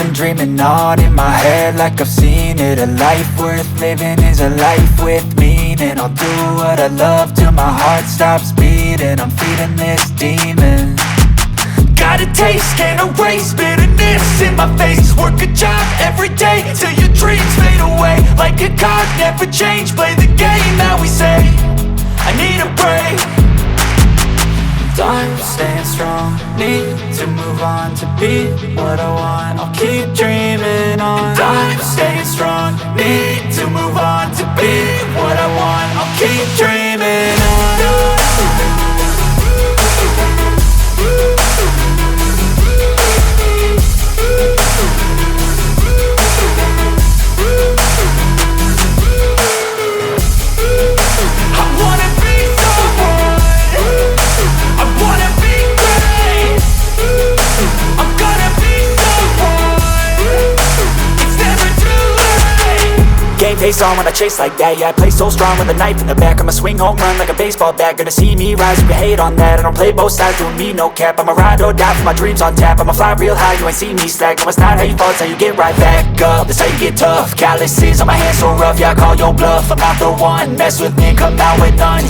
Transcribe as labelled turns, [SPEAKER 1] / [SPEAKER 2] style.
[SPEAKER 1] been dreaming on in my head like I've seen it. A life worth living is a life with meaning. I'll do what I love till my heart stops beating. I'm feeding this demon. Got a taste, can't erase bitterness in my face. Work a job every day till your dreams fade away. Like a card, never change, play the game that we say. I need a break. I'm staying strong, need to move on to be what I want. I'll keep dreaming on. I'm staying strong, need to move on to be what I want. I'll keep dreaming on. Face on when I chase like that. Yeah, I play so strong with a knife in the back. I'ma swing home run like a baseball bat. Gonna see me rise, you can hate on that. I don't play both sides, doing me no cap. I'ma ride or die for my dreams on tap. I'ma fly real high, you ain't see me slack. No, it's not how you fall, it's how you get right back up. That's how you get tough. Calluses on my hands so rough, yeah, I call your bluff. I'm not the one, mess with me and come out with none.